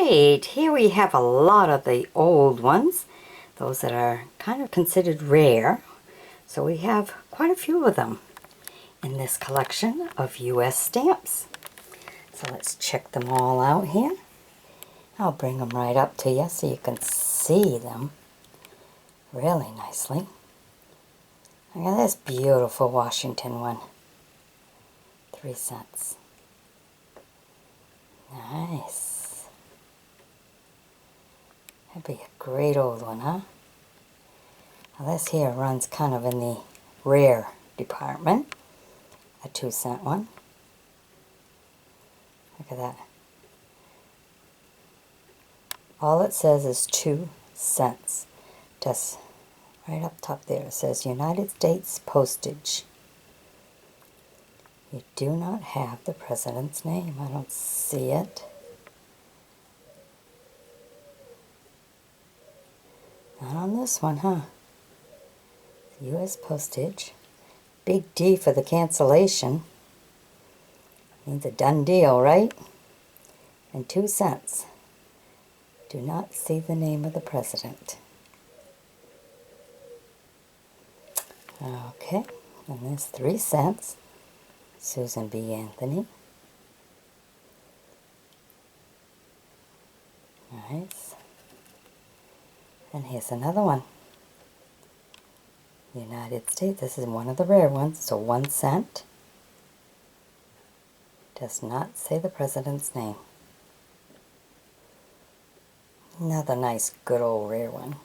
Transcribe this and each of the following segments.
right, here we have a lot of the old ones, those that are kind of considered rare. So we have quite a few of them in this collection of U.S. stamps. So let's check them all out here. I'll bring them right up to you so you can see them really nicely. Look at this beautiful Washington one. 3 cents. Nice. That'd be a great old one, huh? Now this here runs kind of in the rare department. A 2-cent one. Look at that. All it says is 2 cents. Just right up top there it says United States Postage. You do not have the president's name. I don't see it. Not on this one, huh? U.S. Postage. Big D for the cancellation. Means a done deal, right? And 2 cents. Do not see the name of the president. Okay, and there's 3 cents. Susan B. Anthony. Nice. And here's another one. United States. This is one of the rare ones, so 1 cent. Does not say the president's name. Another nice, good old rare one.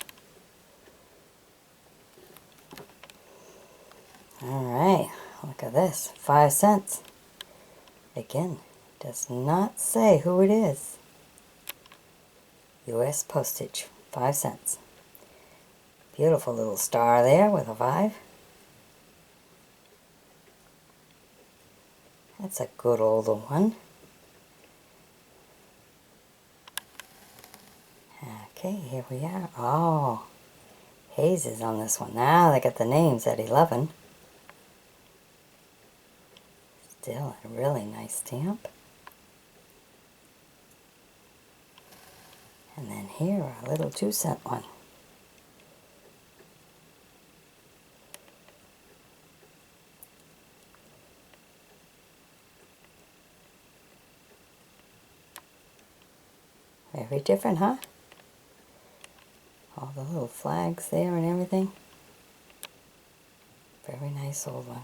Alright, look at this. 5 cents. Again, does not say who it is. U.S. Postage. 5 cents. Beautiful little star there with a 5. That's a good old one. Okay, here we are. Oh, Hayes is on this one. Now they got the names at 11. Still a really nice stamp. And then here, a little 2-cent one. Very different, huh? All the little flags there and everything. Very nice old one.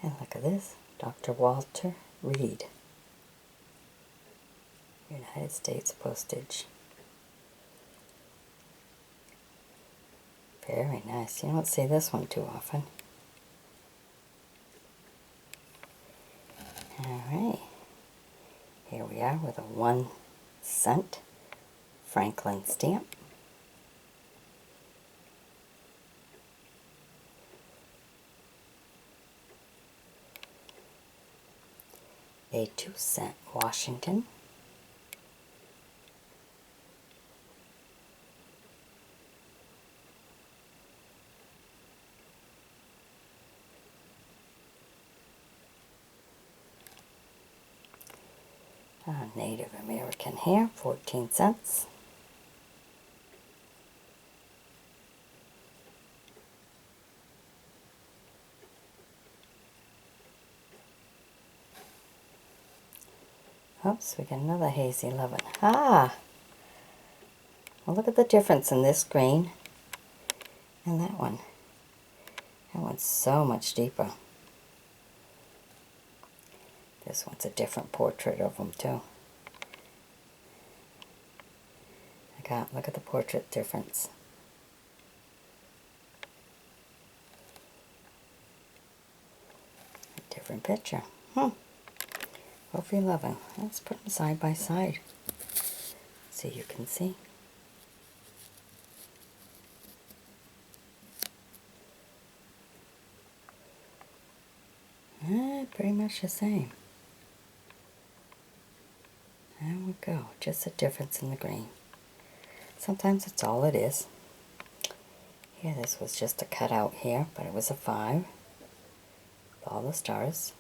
And look at this, Dr. Walter Reed. United States Postage. Very nice. You don't see this one too often. Alright. Here we are with a 1 cent Franklin stamp. A 2-cent Washington. Native American here, 14 cents. Oops, we got another Hayes 11. Ah! Well, look at the difference in this green and that one. That one's so much deeper. This one's a different portrait of them, too. Look at the portrait difference. A different picture. Over 11. Let's put them side by side so you can see. Pretty much the same. There we go. Just a difference in the green. Sometimes it's all it is. Here, this was just a cutout here, but it was a 5 with all the stars.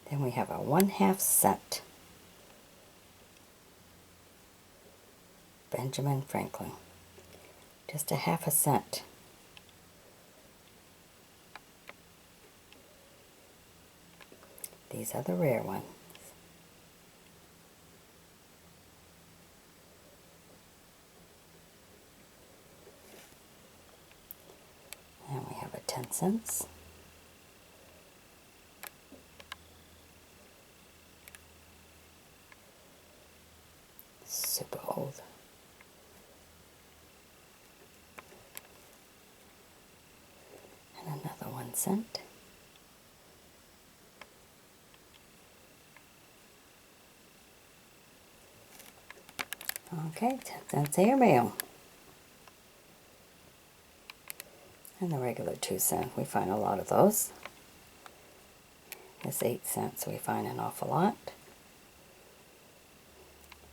Then we have a 1/2 cent. Benjamin Franklin. Just a 1/2 cent. These are the rare ones. And we have a 10 cents. Super old. And another 1 cent. Okay, 10 cents airmail. And the regular 2 cent, we find a lot of those. This 8 cents, we find an awful lot.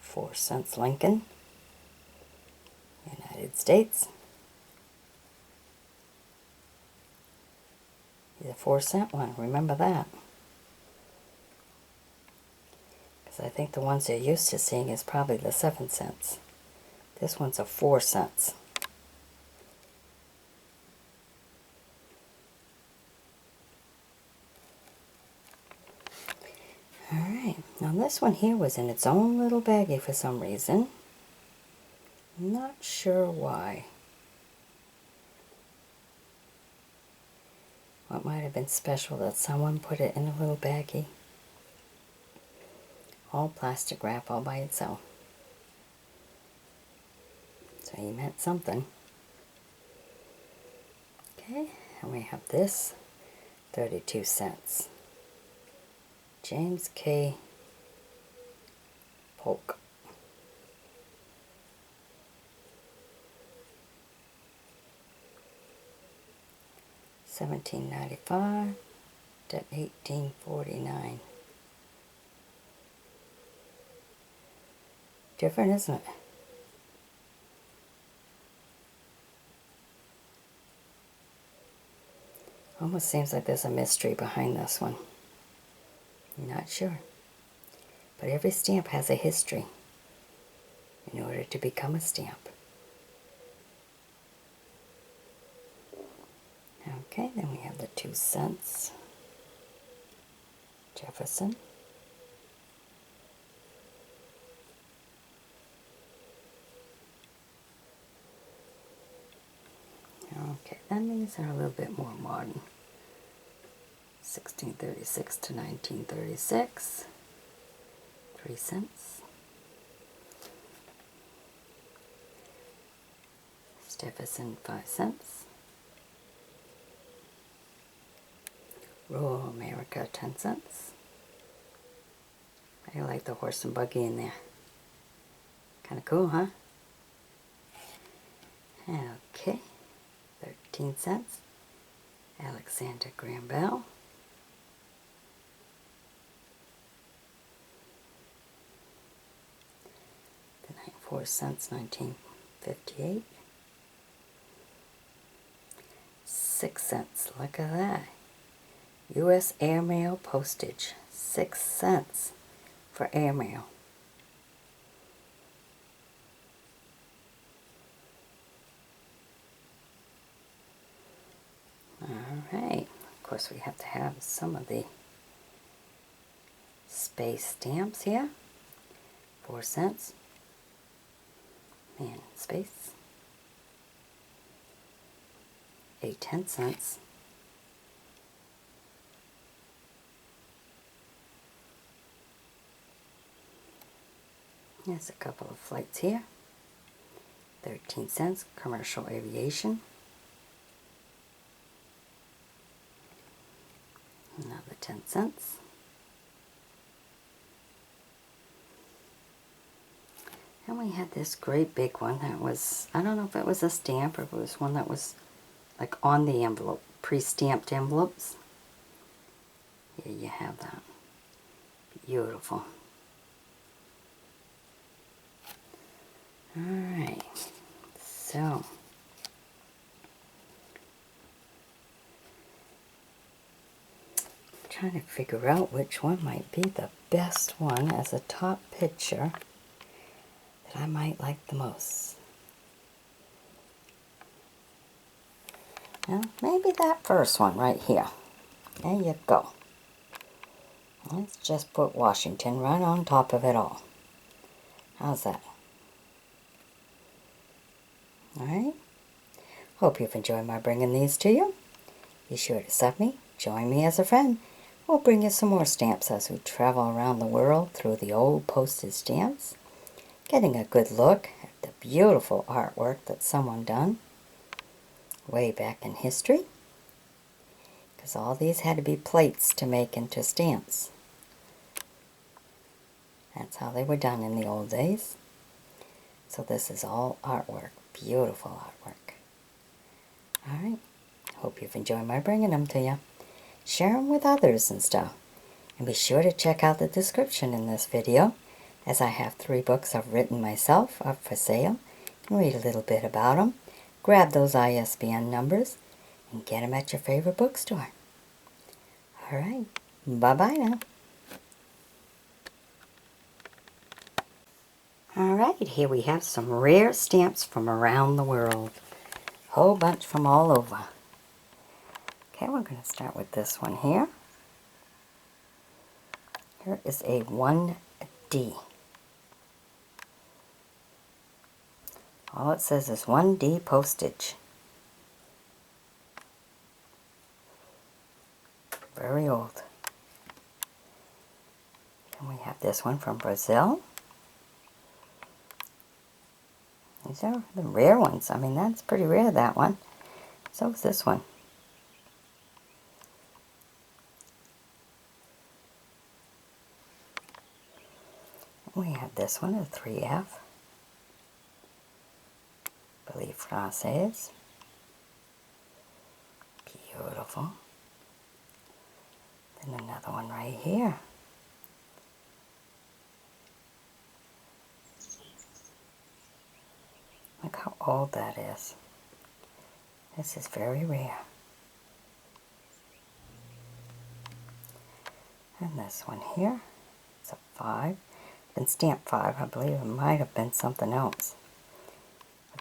4 cents Lincoln, United States. The 4 cent one, remember that. Because I think the ones you're used to seeing is probably the 7 cents. This one's a 4 cents. Alright, now this one here was in its own little baggie for some reason. Not sure why. What might have been special that someone put it in a little baggie. All plastic wrap all by itself. So he meant something. Okay, and we have this, 32 cents. James K. Polk. $17.95 to $18.49. Different, isn't it? Almost seems like there's a mystery behind this one. Not sure. But every stamp has a history in order to become a stamp. Okay, then we have the 2 cents. Jefferson. Okay, then these are a little bit more modern. 1636 to 1936. 3 cents. Jefferson, 5 cents. Rural America, 10 cents. I like the horse and buggy in there. Kind of cool, huh? Okay. 13 cents. Alexander Graham Bell. The 4 cents, 1958. 6 cents. Look at that. U.S. airmail postage. 6 cents for airmail. Alright, of course we have to have some of the space stamps here. 4 cents. Man in space. 8 10 cents. There's a couple of flights here. 13 cents, commercial aviation. Another 10 cents. And we had this great big one that was, I don't know if it was a stamp or if it was one that was like on the envelope, pre-stamped envelopes. Here you have that. Beautiful. Alright, so trying to figure out which one might be the best one as a top picture that I might like the most. Well, maybe that first one right here. There you go. Let's just put Washington right on top of it all. How's that? Alright. Hope you've enjoyed my bringing these to you. Be sure to sub me, join me as a friend. We'll bring you some more stamps as we travel around the world through the old postage stamps, getting a good look at the beautiful artwork that someone done way back in history, because all these had to be plates to make into stamps. That's how they were done in the old days. So this is all artwork, beautiful artwork. Alright, hope you've enjoyed my bringing them to you. Share them with others and stuff. And be sure to check out the description in this video, as I have 3 books I've written myself up for sale. You can read a little bit about them, grab those ISBN numbers, and get them at your favorite bookstore. Alright, bye-bye now. Alright, here we have some rare stamps from around the world. Whole bunch from all over. Okay, we're going to start with this one here. Here is a 1D. All it says is 1D postage. Very old. And we have this one from Brazil. These are the rare ones. I mean, that's pretty rare, that one. So is this one. We have this one, a 3F. I believe Française. Beautiful. Then another one right here. Look how old that is. This is very rare. And this one here, it's a 5. Been stamped 5, I believe it might have been something else.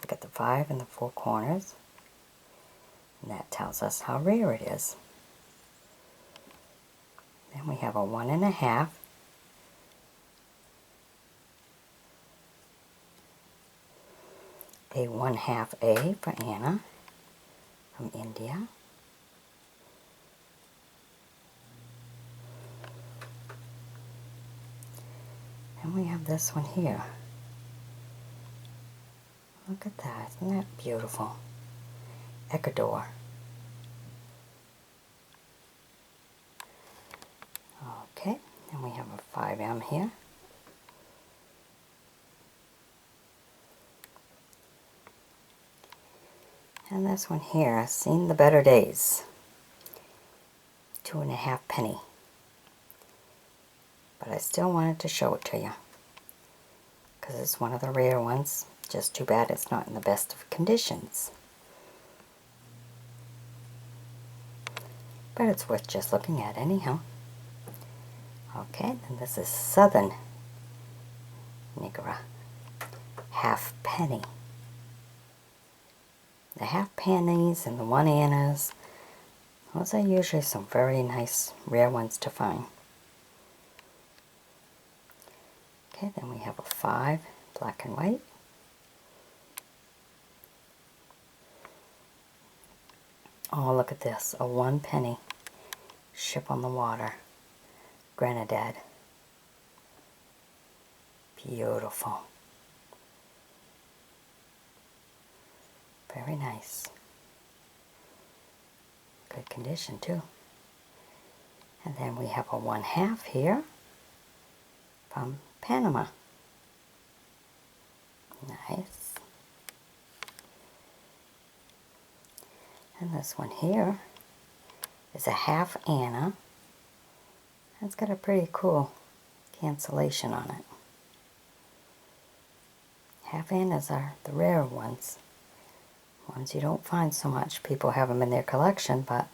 Look at the 5 in the 4 corners. And that tells us how rare it is. Then we have a 1.5. A 1/2 A for Anna from India. And we have this one here. Look at that, isn't that beautiful? Ecuador. Okay, and we have a 5M here. And this one here, I've seen the better days. 2.5 penny. But I still wanted to show it to you, because it's one of the rare ones. Just too bad it's not in the best of conditions. But it's worth just looking at anyhow. Okay, and this is Southern Niagara. Half penny. The half pennies and the 1 annas, those are usually some very nice rare ones to find. Okay, then we have a 5, black and white. Oh, look at this, a 1 penny. Ship on the water. Grenadad. Beautiful. Very nice. Good condition too. And then we have a 1/2 here from Panama. Nice. And this one here is a 1/2 Anna. It's got a pretty cool cancellation on it. Half-Annas are the rare ones. Ones you don't find so much. People have them in their collection, but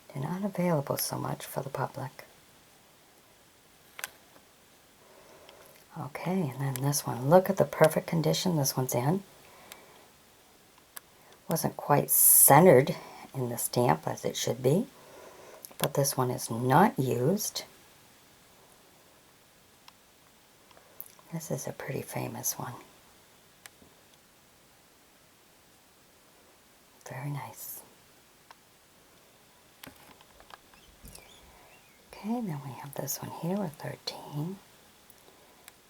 they're not available so much for the public. Okay, and then this one. Look at the perfect condition this one's in. Wasn't quite centered in the stamp as it should be, but this one is not used. This is a pretty famous one. Very nice. Okay, then we have this one here, a 13.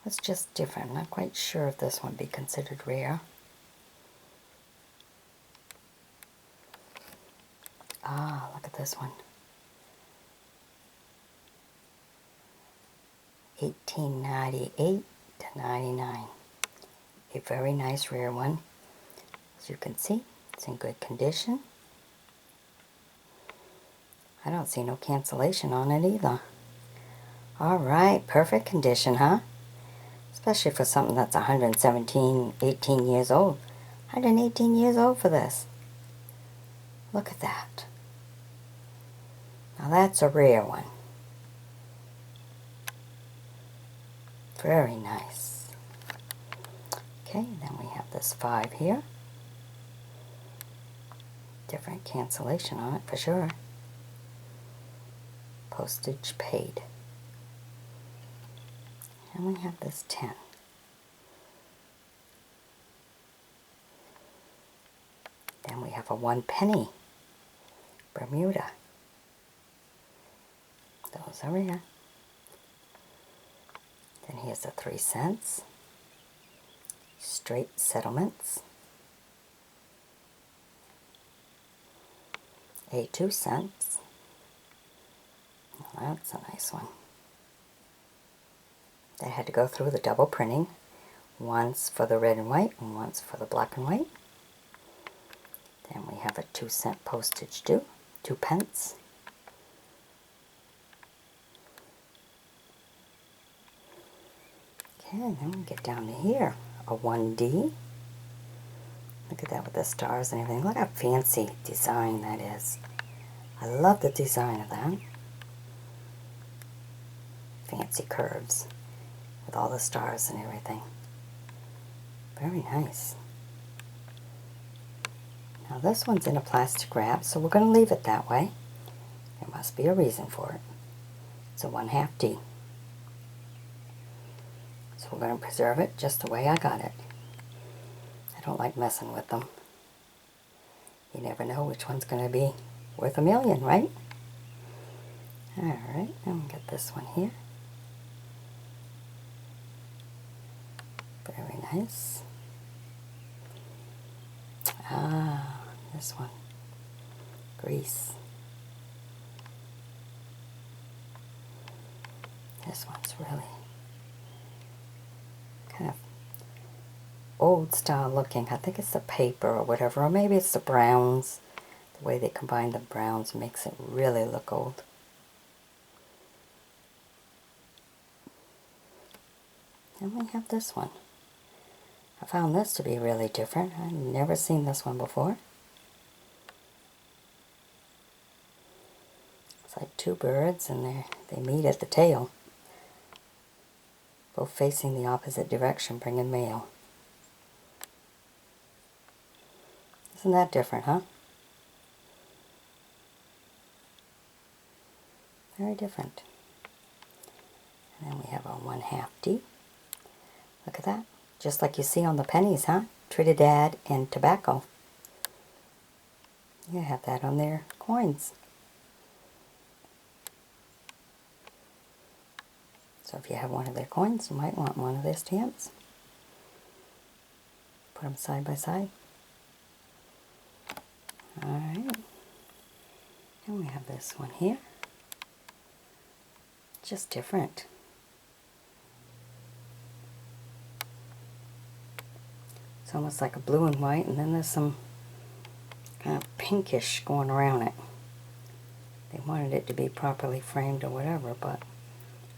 It's just different. I'm not quite sure if this one would be considered rare. Ah, look at this one. 1898 to 99. A very nice rare one. As you can see, it's in good condition. I don't see no cancellation on it either. Alright, perfect condition, huh? Especially for something that's 18 years old. 118 years old for this. Look at that. Now that's a rare one. Very nice. Okay, then we have this 5 here. Different cancellation on it for sure. Postage paid. And we have this 10. Then we have a 1 penny. Bermuda. Those are rare. Then here's the 3 cents. Straight settlements. A 2 cents. Well, that's a nice one. They had to go through the double printing. Once for the red and white and once for the black and white. Then we have a 2 cent postage due. 2 pence. Okay, and then we get down to here. A 1D. Look at that with the stars and everything. Look how fancy design that is. I love the design of that. Fancy curves with all the stars and everything. Very nice. Now this one's in a plastic wrap, so we're going to leave it that way. There must be a reason for it. It's a 1/2 D. So we're going to preserve it just the way I got it. I don't like messing with them. You never know which one's going to be worth $1 million, right? Alright, then we get this one here. Very nice. Ah, this one. Greece. This one's really kind of old style looking. I think it's the paper or whatever, or maybe it's the browns. The way they combine the browns makes it really look old. And we have this one. I found this to be really different. I've never seen this one before. It's like 2 birds and they meet at the tail. Both facing the opposite direction, bringing mail. Isn't that different, huh? Very different. And then we have a 1/2 D. Look at that. Just like you see on the pennies, huh? Trinidad and Tobacco. You have that on their coins. So if you have one of their coins, you might want one of their stamps. Put them side by side. Alright. And we have this one here. Just different. It's almost like a blue and white, and then there's some kind of pinkish going around it. They wanted it to be properly framed or whatever, but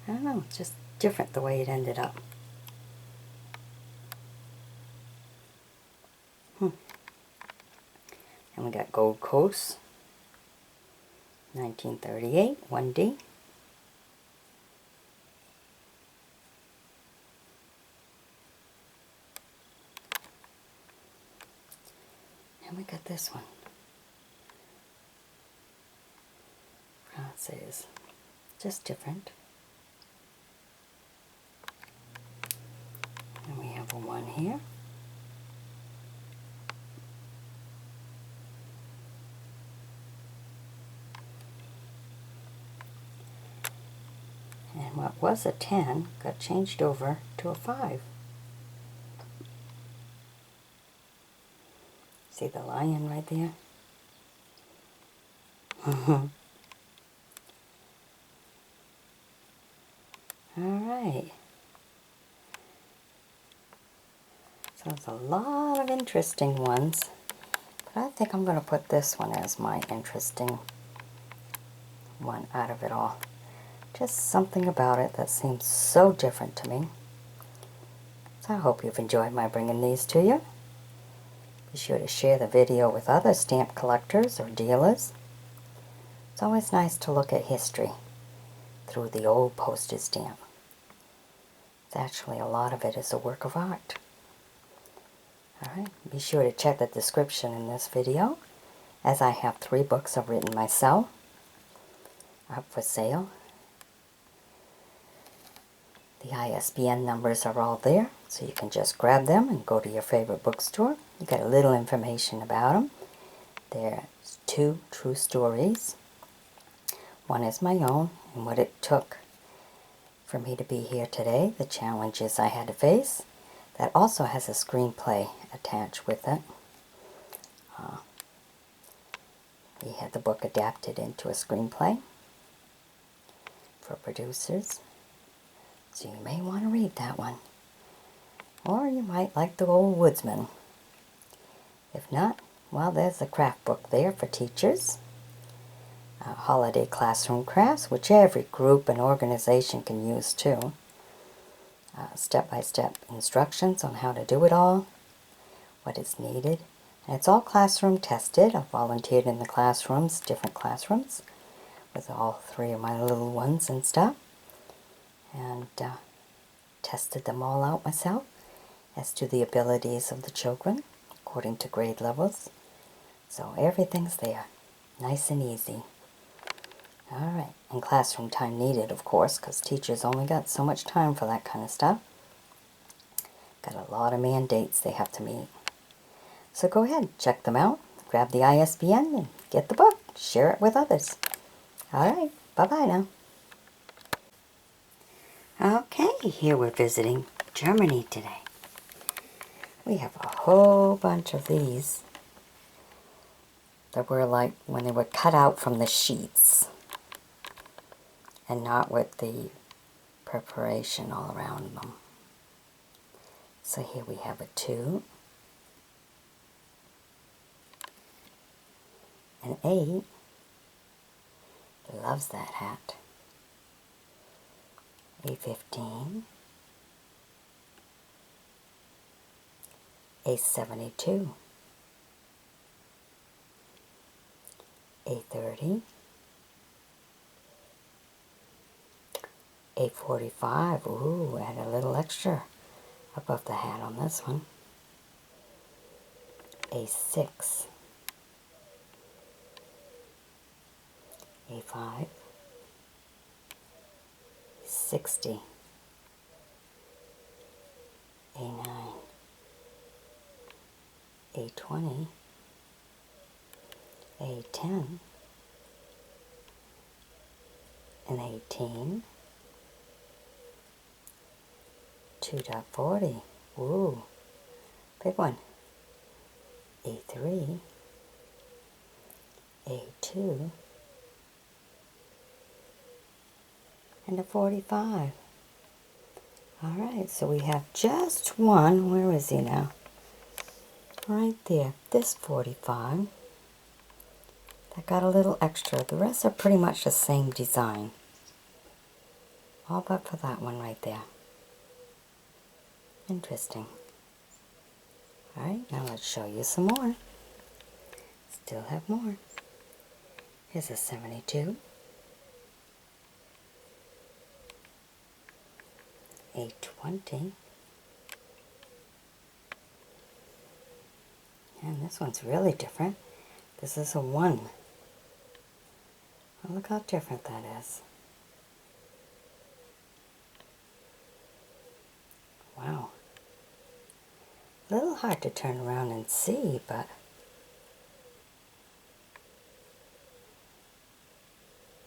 I don't know, it's just different the way it ended up. And we got Gold Coast, 1938, 1D. And we got this one. Francis. Just different. And we have a 1 here. And what was a 10 got changed over to a 5. See the lion right there? Alright. So there's a lot of interesting ones. But I think I'm going to put this one as my interesting one out of it all. Just something about it that seems so different to me. So I hope you've enjoyed my bringing these to you. Be sure to share the video with other stamp collectors or dealers. It's always nice to look at history through the old postage stamp. It's actually a lot of it is a work of art. Alright, be sure to check the description in this video, as I have 3 books I've written myself up for sale. The ISBN numbers are all there, so you can just grab them and go to your favorite bookstore. You get a little information about them. There's 2 true stories. One is my own, and what it took for me to be here today, the challenges I had to face. That also has a screenplay attached with it. We had the book adapted into a screenplay for producers. So you may want to read that one. Or you might like The Old Woodsmen. If not, well, there's a craft book there for teachers. Holiday classroom crafts, which every group and organization can use too. Step-by-step instructions on how to do it all, what is needed. And it's all classroom tested. I've volunteered in the classrooms, different classrooms, with all 3 of my little ones and stuff. And tested them all out myself as to the abilities of the children according to grade levels. So everything's there, nice and easy. Alright, and classroom time needed, of course, because teachers only got so much time for that kind of stuff. Got a lot of mandates they have to meet. So go ahead, check them out, grab the ISBN, and get the book. Share it with others. Alright, bye-bye now. Okay, here we're visiting Germany today. We have a whole bunch of these that were like when they were cut out from the sheets and not with the preparation all around them. So here we have a 2, an 8, loves that hat, a 15, a 72, a 30, a 45, ooh, add a little extra above the hat on this one, a 6, a 5, 60, a 9, a 20, a 10, an 18, 2.40, ooh, big one, a 3, a 2, and a 45. Alright, so we have just one, where is he now? Right there, this 45. That got a little extra. The rest are pretty much the same design. All but for that one right there. Interesting. Alright, now let's show you some more. Let's Still have more. Here's a 72. A 20. And this one's really different. This is a 1. Oh, look how different that is. Wow. A little hard to turn around and see, but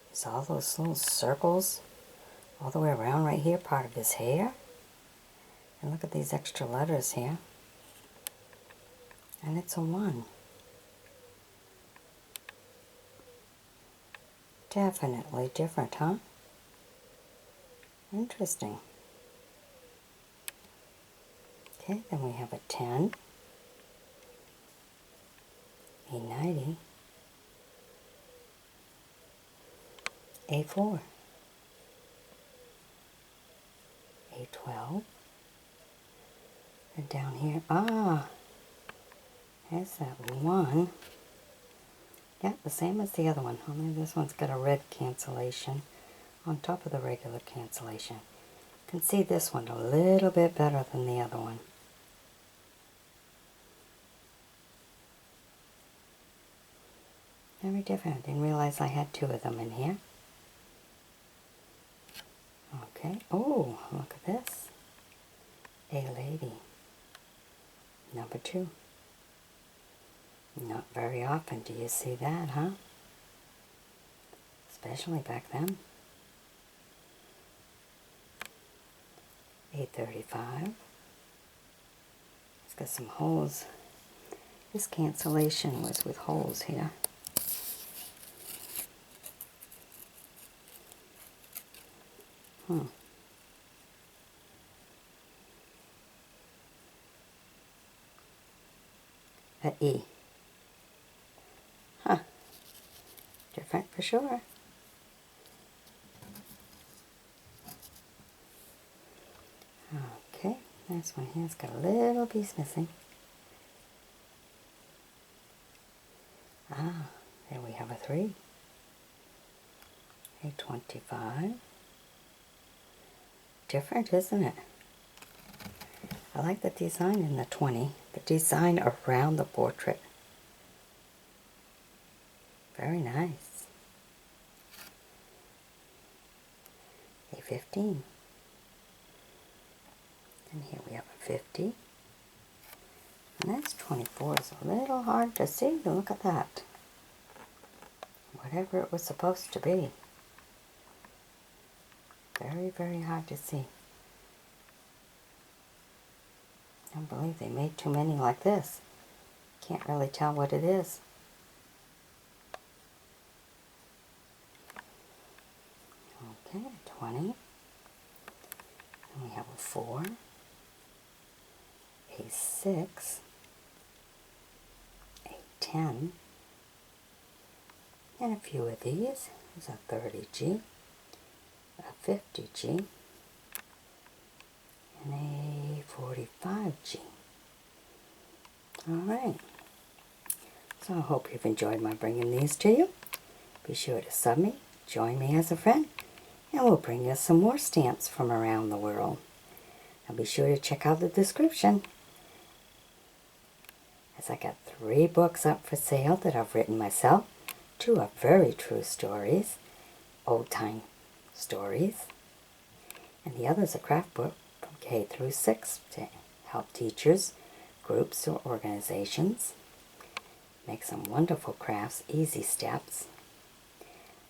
there's all those little circles all the way around right here, part of his hair. And look at these extra letters here. And it's a 1. Definitely different, huh? Interesting. Okay, then we have a 10, a 90, a 4, a 12, and down here, there's that 1. Yeah, the same as the other one, only this one's got a red cancellation on top of the regular cancellation. You can see this one a little bit better than the other one. Very different. I didn't realize I had 2 of them in here. Okay. Oh, look at this. A lady. Number 2. Not very often do you see that, huh? Especially back then. A 35. It's got some holes. This cancellation was with holes here. A E. Huh. Different for sure. Okay, this one here's got a little piece missing. There we have a 3. A 25. Different, isn't it? I like the design in the 20. The design around the portrait. Very nice. A 15. And here we have a 50. And that's 24. It's a little hard to see. Look at that. Whatever it was supposed to be. Very, very hard to see. I don't believe they made too many like this. Can't really tell what it is. Okay, 20. And we have a 4. A 6. A 10. And a few of these. There's a 30G. A 50G. And a 45G. Alright. So I hope you've enjoyed my bringing these to you. Be sure to sub me, join me as a friend, and we'll bring you some more stamps from around the world. Now be sure to check out the description, as I got 3 books up for sale that I've written myself. 2 are very true stories, old-time stories, and the other's a craft book from K through 6 to help teachers, groups, or organizations make some wonderful crafts, easy steps.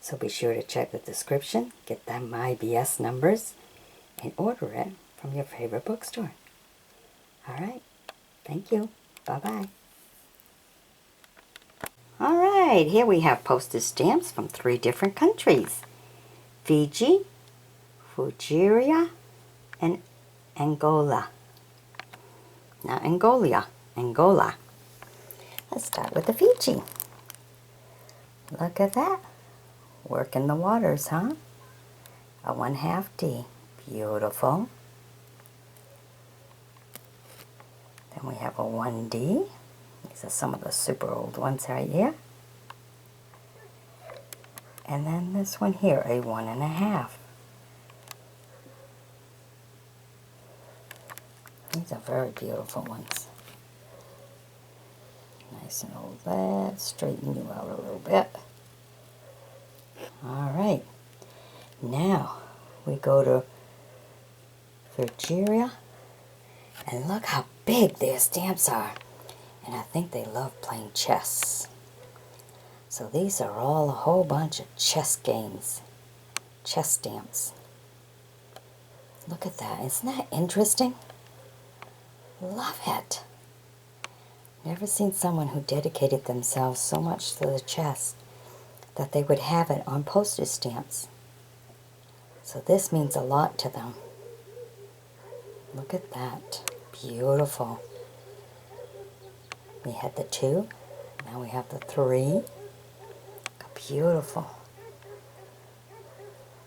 So be sure to check the description, get them My BS numbers, and order it from your favorite bookstore. Alright, thank you. Bye-bye. Alright, here we have postage stamps from 3 different countries. Fiji, Fujiria, and Angola. Not Angola, Angola. Let's start with the Fiji. Look at that. Working the waters, huh? A 1/2 D. Beautiful. Then we have a 1D. These are some of the super old ones right here. And then this one here, a 1.5. These are very beautiful ones. Nice and old. Let's straighten you out a little bit. Alright, now we go to Virginia, and look how big their stamps are. And I think they love playing chess. So these are all a whole bunch of chess games, chess stamps. Look at that, isn't that interesting? Love it. Never seen someone who dedicated themselves so much to the chess that they would have it on postage stamps. So this means a lot to them. Look at that. Beautiful. We had the 2. Now we have the 3. Beautiful.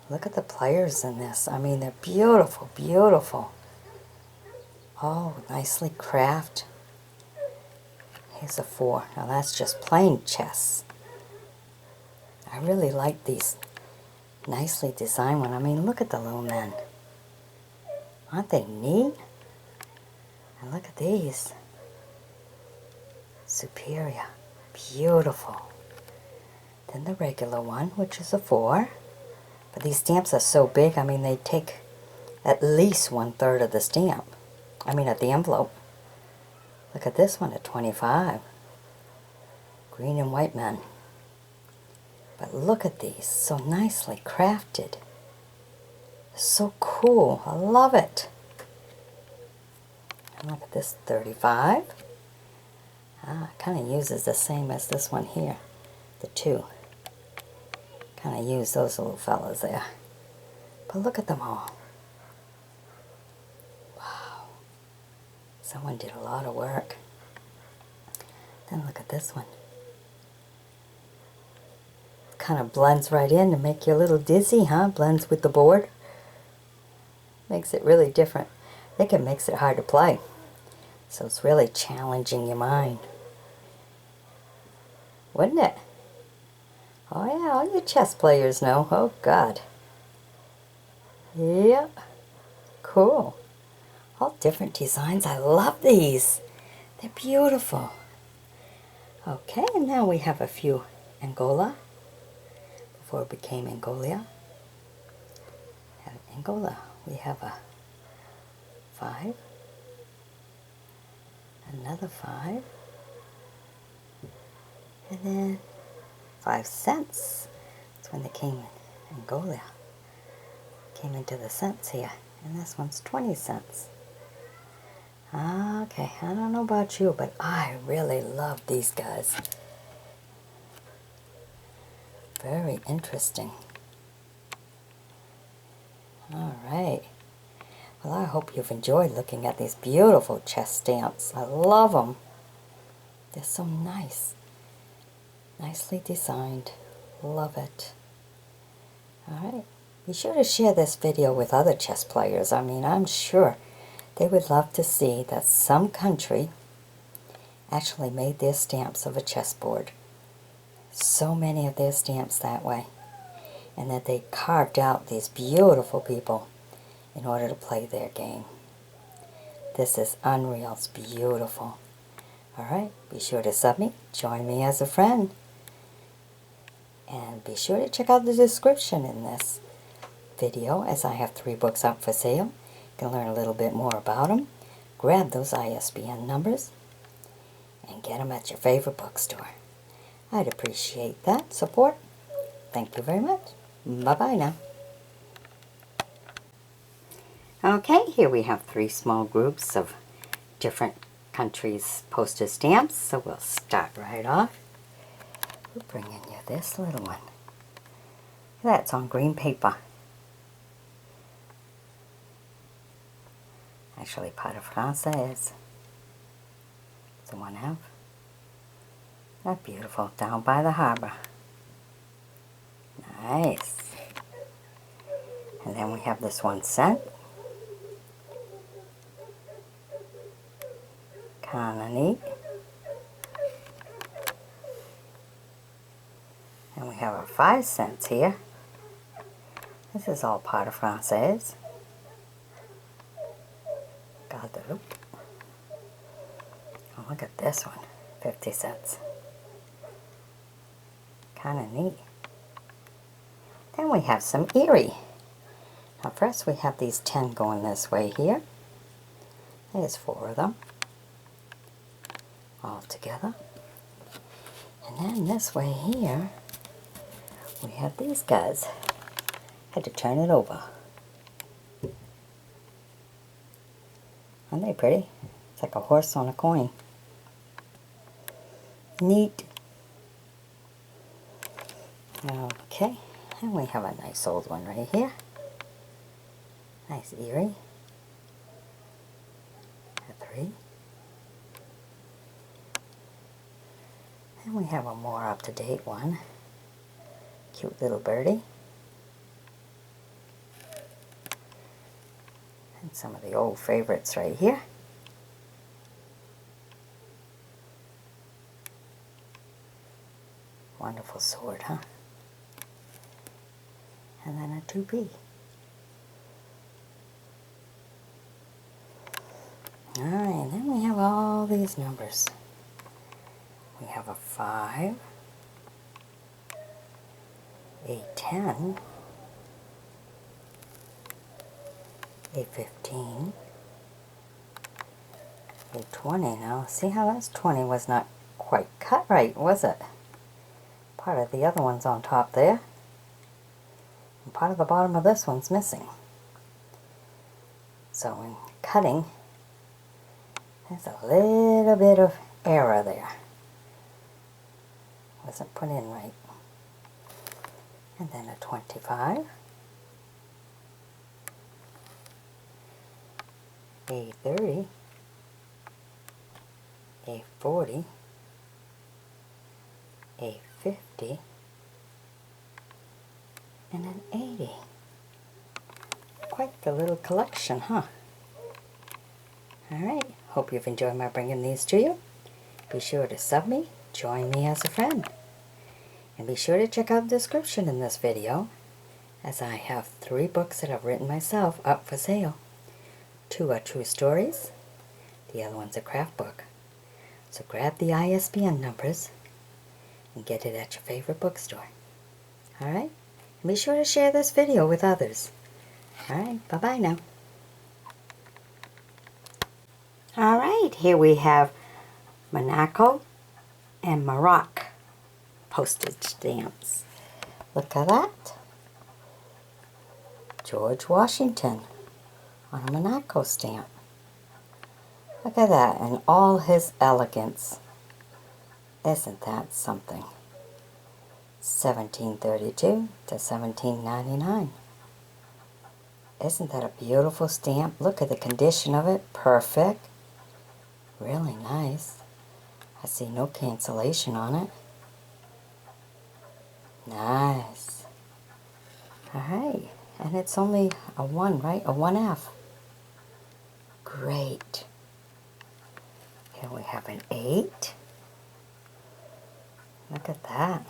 Look at the players in this. I mean, they're beautiful, beautiful. Oh, nicely crafted. Here's a 4. Now that's just plain chess. I really like these nicely designed ones. I mean, look at the little men. Aren't they neat? And look at these. Superior. Beautiful. Then the regular one, which is a 4. But these stamps are so big, I mean, they take at least 1/3 of the stamp. I mean, of the envelope. Look at this one at 25. Green and white men. But look at these, so nicely crafted. So cool, I love it. And look at this, 35. Kind of uses the same as this one here, the 2. Kind of use those little fellas there. But look at them all. Wow. Someone did a lot of work. Then look at this one. Kind of blends right in to make you a little dizzy, huh? Blends with the board. Makes it really different. I think it makes it hard to play. So it's really challenging your mind. Wouldn't it? Oh yeah, all you chess players know. Oh God. Yep. Cool. All different designs. I love these. They're beautiful. Okay, and now we have a few Angola. Before it became Angolia. Angola. We have a 5. Another 5. And then 5 cents. That's when they came in Angola. Came into the cents here. And this one's 20 cents. Okay, I don't know about you, but I really love these guys. Very interesting. Alright. Well, I hope you've enjoyed looking at these beautiful chess stamps. I love them. They're so nice. Nicely designed. Love it. Alright. Be sure to share this video with other chess players. I mean, I'm sure they would love to see that some country actually made their stamps of a chessboard. So many of their stamps that way. And that they carved out these beautiful people in order to play their game. This is unreal. It's beautiful. Alright, be sure to sub me, join me as a friend. And be sure to check out the description in this video, as I have 3 books up for sale. You can learn a little bit more about them. Grab those ISBN numbers and get them at your favorite bookstore. I'd appreciate that support. Thank you very much. Bye-bye now. Okay, here we have 3 small groups of different countries' postage stamps. So we'll start right off. We're bringing you this little one. That's on green paper. Actually, part of française. It's a 1/2. That's beautiful, down by the harbor. Nice. And then we have this 1 cent. Kinda neat. have a 5 cents here. This is all part of Française. Guadeloupe. Oh, look at this one. 50 cents. Kind of neat. Then we have some Erie. Now first we have these 10 going this way here. There's 4 of them. All together. And then this way here, we have these guys. Had to turn it over. Aren't they pretty? It's like a horse on a coin. Neat. Okay, and we have a nice old one right here. Nice Erie. A 3. And we have a more up-to-date one. Cute little birdie. And some of the old favorites right here. Wonderful sword, huh? And then a 2p. Alright, then we have all these numbers. We have a 5, a 10, a 15, a 20. Now, see how that's 20 was not quite cut right, was it? Part of the other one's on top there. And part of the bottom of this one's missing. So in cutting, there's a little bit of error there. Wasn't put in right. And then a 25. A 30. A 40. A 50. And an 80. Quite the little collection, huh? Alright, hope you've enjoyed my bringing these to you. Be sure to sub me, join me as a friend. And be sure to check out the description in this video, as I have 3 books that I've written myself up for sale. 2 are true stories, the other one's a craft book. So grab the ISBN numbers and get it at your favorite bookstore. Alright? And be sure to share this video with others. Alright, bye-bye now. Alright, here we have Monaco and Maroc postage stamps. Look at that. George Washington on a Monaco stamp. Look at that, in all his elegance. Isn't that something? 1732 to 1799. Isn't that a beautiful stamp? Look at the condition of it. Perfect. Really nice. I see no cancellation on it. Nice. Alright. And it's only a 1, right? A 1F. Great. Here we have an 8. Look at that.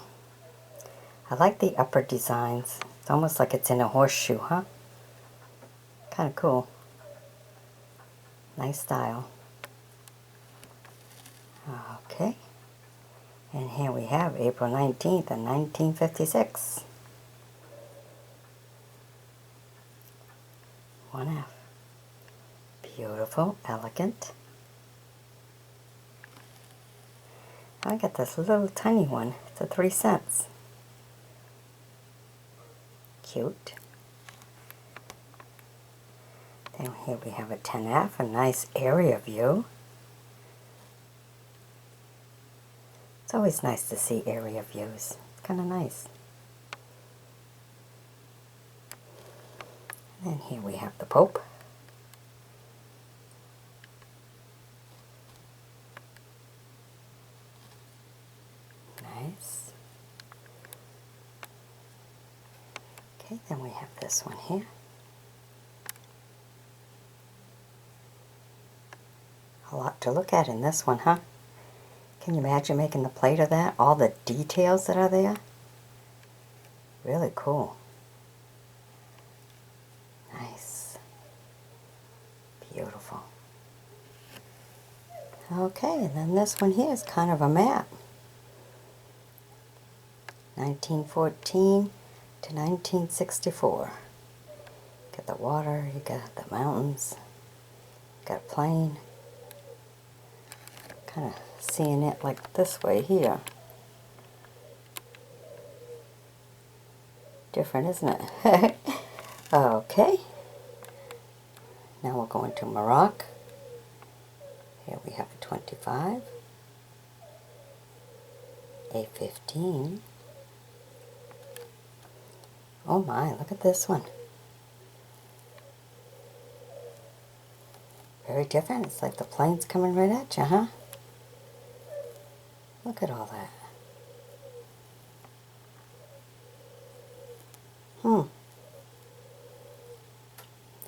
I like the upper designs. It's almost like it's in a horseshoe, huh? Kind of cool. Nice style. Okay. And here we have April 19th in 1956. 1F. Beautiful, elegant. I got this little tiny one. It's a 3 cents. Cute. Then here we have a 10F, a nice area view. It's always nice to see area views. It's kind of nice. And then here we have the Pope. Nice. Okay, then we have this one here. A lot to look at in this one, huh? Can you imagine making the plate of that? All the details that are there? Really cool. Nice. Beautiful. Okay, and then this one here is kind of a map. 1914 to 1964. Got the water, you got the mountains, got a plane. Kind of seeing it like this way here. Different, isn't it? Okay. Now we're going to Morocco. Here we have a 25, a 15. Oh my, look at this one. Very different. It's like the plane's coming right at you, huh? Look at all that.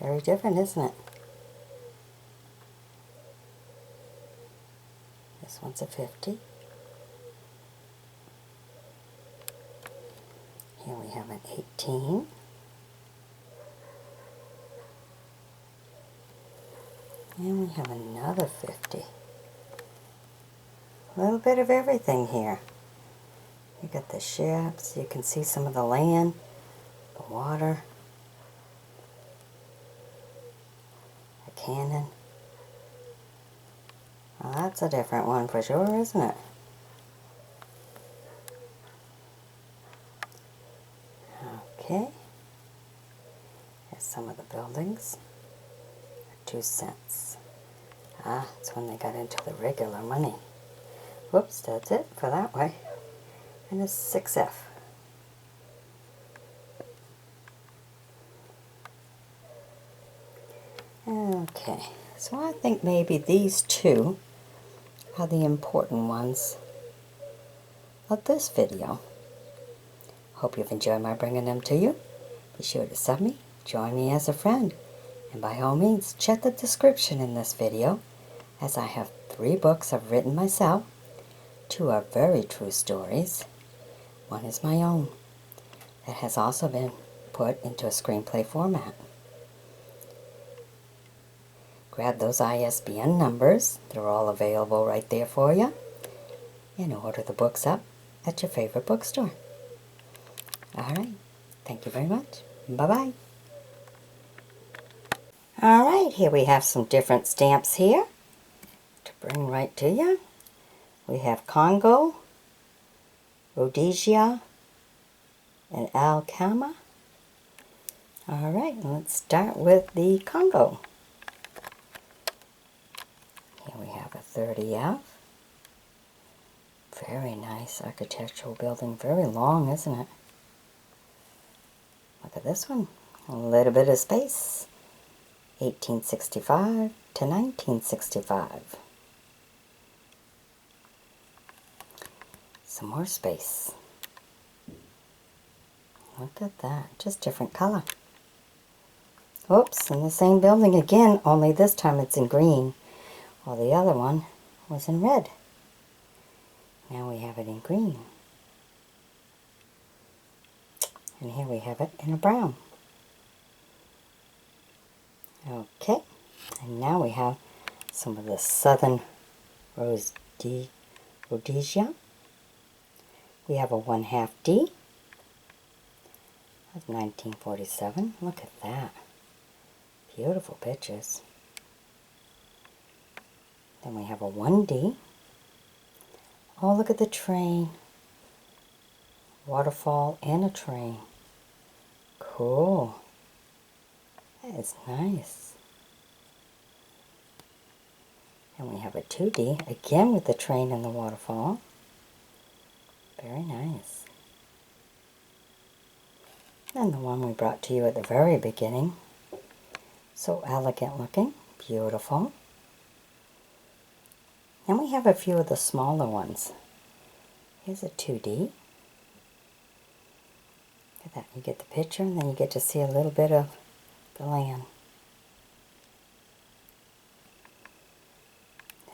Very different, isn't it? This one's a 50. Here we have an 18. And we have another 50. A little bit of everything here. You got the ships, you can see some of the land, the water, a cannon. Well, that's a different one for sure, isn't it? Okay. Here's some of the buildings. 2 cents. Ah, it's when they got into the regular money. Whoops, that's it for that way. And a 6F. Okay, so I think maybe these two are the important ones of this video. Hope you've enjoyed my bringing them to you. Be sure to sub me, join me as a friend, and by all means check the description in this video, as I have 3 books I've written myself. 2 are very true stories. 1 is my own that has also been put into a screenplay format. Grab those ISBN numbers, they're all available right there for you, and order the books up at your favorite bookstore. Alright, thank you very much. Bye-bye. Alright, here we have some different stamps here to bring right to you. We have Congo, Rhodesia, and Alkama. Alright, let's start with the Congo. Here we have a 30F. Very nice architectural building. Very long, isn't it? Look at this one. A little bit of space. 1865 to 1965. Some more space. Look at that. Just different color. Oops, in the same building again, only this time it's in green, while the other one was in red. Now we have it in green. And here we have it in a brown. Okay, and now we have some of the Southern Rhodesia. We have a 1/2 D. That's 1947. Look at that. Beautiful pictures. Then we have a 1D. Oh, look at the train. Waterfall and a train. Cool. That is nice. And we have a 2D, again with the train and the waterfall. Very nice. And the one we brought to you at the very beginning. So elegant looking, beautiful. Then we have a few of the smaller ones. Here's a 2D. Look at that, you get the picture and then you get to see a little bit of the land.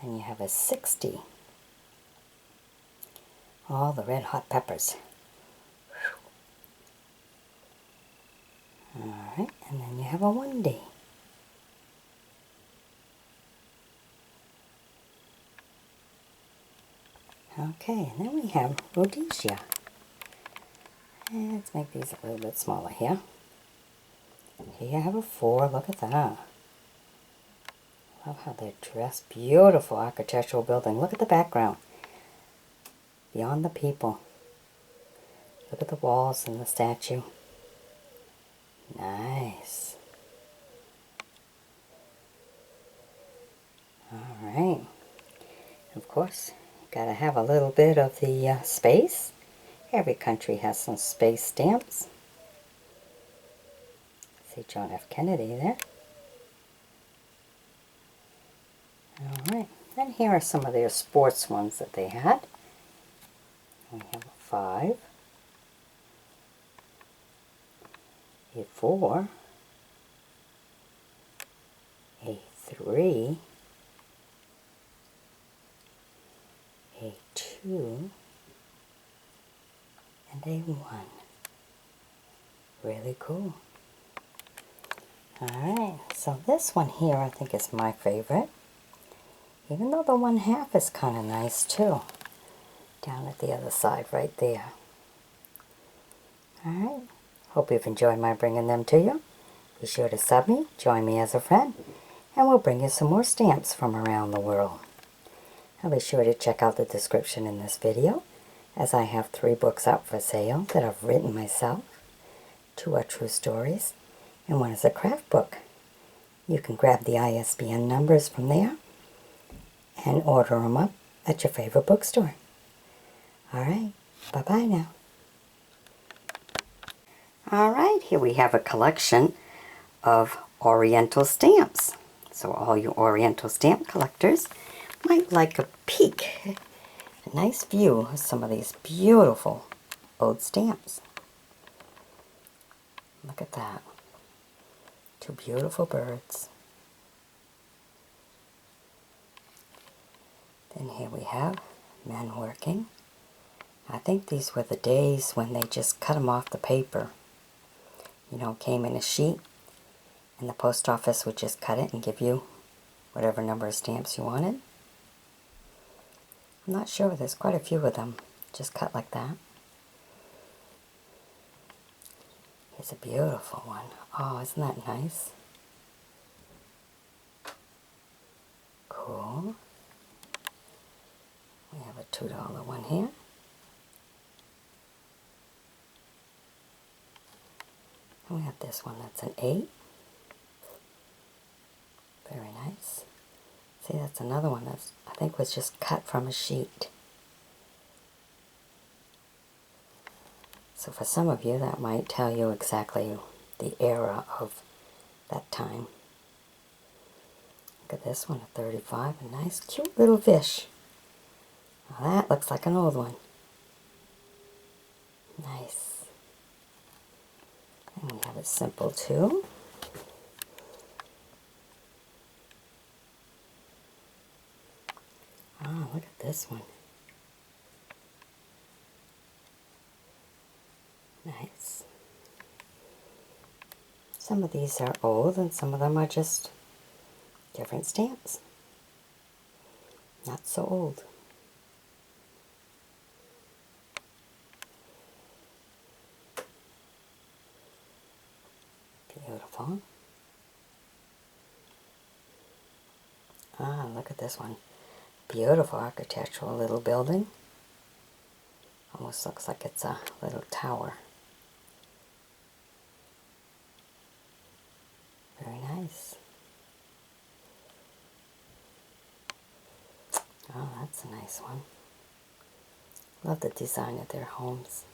Then you have a 60. All the red hot peppers. Alright, and then you have a 1D. Okay, and then we have Rhodesia. And let's make these a little bit smaller here. Here you have a 4, look at that. Love how they're dressed. Beautiful architectural building. Look at the background. Beyond the people. Look at the walls and the statue. Nice. Alright. Of course, you gotta have a little bit of the space. Every country has some space stamps. See John F. Kennedy there. Alright, and here are some of their sports ones that they had. We have a 5, a 4, a 3, a 2, and a 1. Really cool. Alright, so this one here I think is my favorite. Even though the 1/2 is kind of nice too. Down at the other side right there. Alright, hope you've enjoyed my bringing them to you. Be sure to sub me, join me as a friend, and we'll bring you some more stamps from around the world. I'll be sure to check out the description in this video, as I have 3 books out for sale that I've written myself. 2 are true stories, and 1 is a craft book. You can grab the ISBN numbers from there and order them up at your favorite bookstore. Alright, bye-bye now. Alright, here we have a collection of Oriental stamps. So all you Oriental stamp collectors might like a peek, a nice view of some of these beautiful old stamps. Look at that. 2 beautiful birds. Then here we have men working. I think these were the days when they just cut them off the paper. You know, came in a sheet, and the post office would just cut it and give you whatever number of stamps you wanted. I'm not sure, there's quite a few of them, just cut like that. Here's a beautiful one. Oh, isn't that nice? Cool. We have a $2 one here. And we have this one that's an 8. Very nice. See, that's another one that I think was just cut from a sheet. So for some of you, that might tell you exactly the era of that time. Look at this one, a 35, a nice cute little fish. Now that looks like an old one. Nice. And we have a simple too. Oh, look at this one. Nice. Some of these are old and some of them are just different stamps. Not so old. Beautiful. Ah, look at this one. Beautiful architectural little building. Almost looks like it's a little tower. Very nice. Oh, that's a nice one. Love the design of their homes.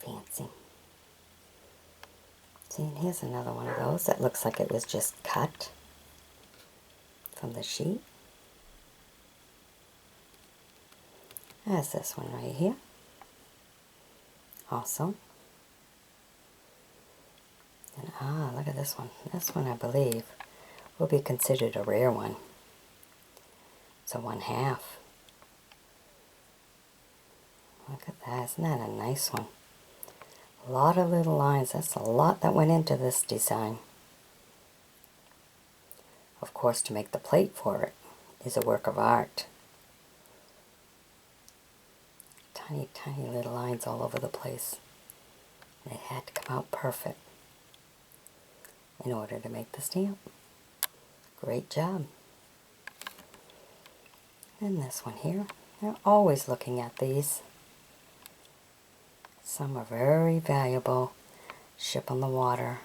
Fancy. See, and here's another one of those that looks like it was just cut from the sheet. There's this one right here. Also. And ah, look at this one. This one, I believe, will be considered a rare one. It's a 1/2. Look at that. Isn't that a nice one? A lot of little lines. That's a lot that went into this design. Of course, to make the plate for it is a work of art. Tiny, tiny little lines all over the place. And it had to come out perfect in order to make the stamp. Great job. And this one here, they're always looking at these. Some are very valuable. Ship on the water.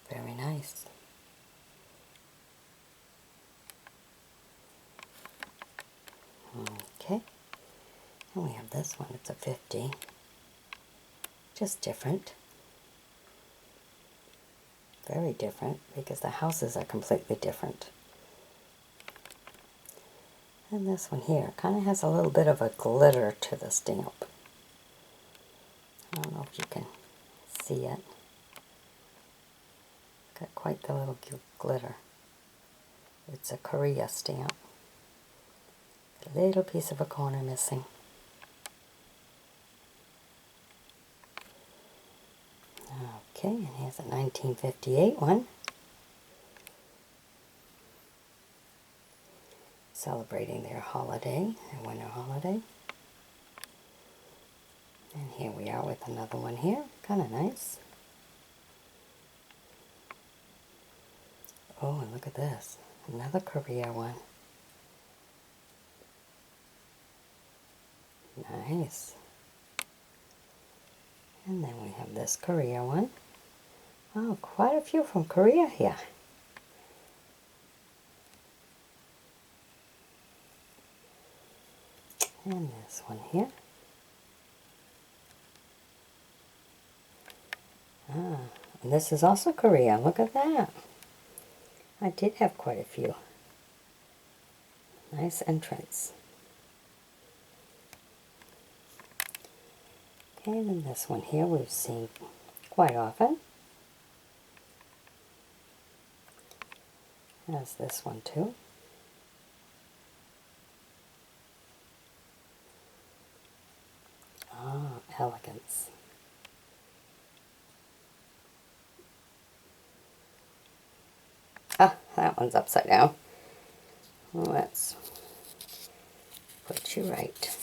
Very nice. Okay. And we have this one. It's a 50. Just different. Very different because the houses are completely different. And this one here kind of has a little bit of a glitter to the stamp. I don't know if you can see it. Got quite the little glitter. It's a Korea stamp. A little piece of a corner missing. Okay, and here's a 1958 one. Celebrating their holiday, their winter holiday. And here we are with another one here. Kind of nice. Oh, and look at this. Another Korea one. Nice. And then we have this Korea one. Oh, quite a few from Korea here. And this one here. Ah, and this is also Korea. Look at that. I did have quite a few. Nice entrance. Okay, and then this one here we've seen quite often. There's this one too. Ah, elegance. Ah, that one's upside down. Let's put you right.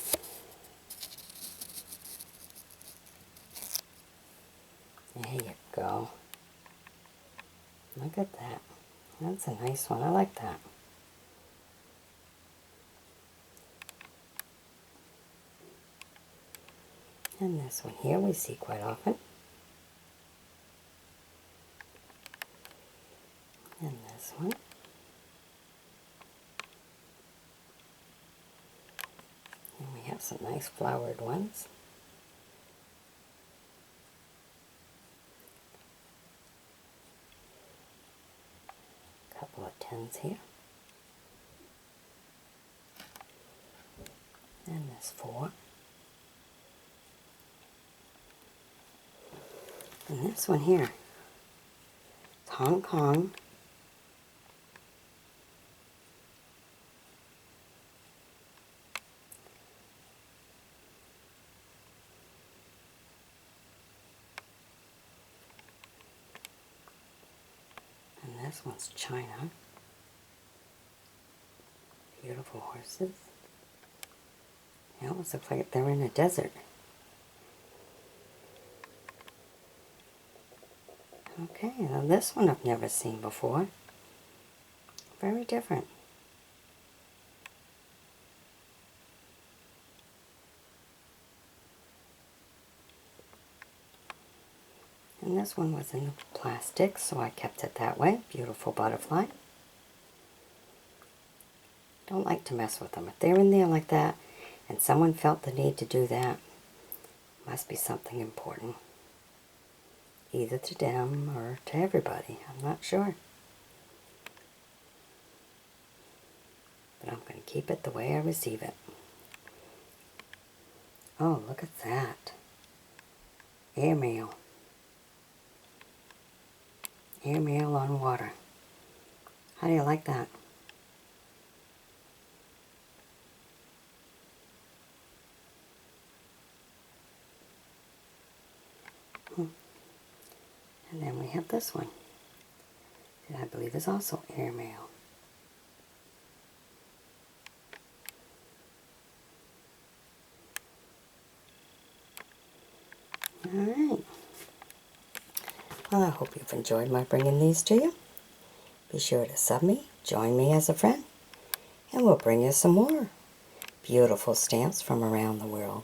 There you go. Look at that. That's a nice one. I like that. And this one here we see quite often. And this one. And we have some nice flowered ones. A couple of 10s here. And this 4. And this one here. It's Hong Kong. And this one's China. Beautiful horses. It almost looks like they're in a desert. Okay, now this one I've never seen before. Very different. And this one was in plastic, so I kept it that way. Beautiful butterfly. Don't like to mess with them. If they're in there like that, and someone felt the need to do that, must be something important. Either to them or to everybody. I'm not sure. But I'm going to keep it the way I receive it. Oh, look at that. Airmail. Airmail on water. How do you like that? this one. That I believe is also airmail. Alright. Well, I hope you've enjoyed my bringing these to you. Be sure to sub me, join me as a friend, and we'll bring you some more beautiful stamps from around the world.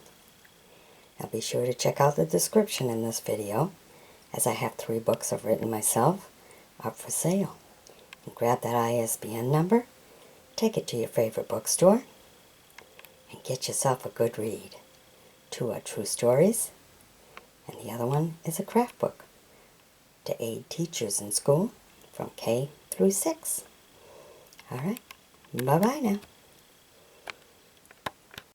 Now be sure to check out the description in this video, as I have 3 books I've written myself up for sale. And grab that ISBN number, take it to your favorite bookstore, and get yourself a good read. 2 are true stories, and the other one is a craft book to aid teachers in school from K through 6. Alright, bye-bye now.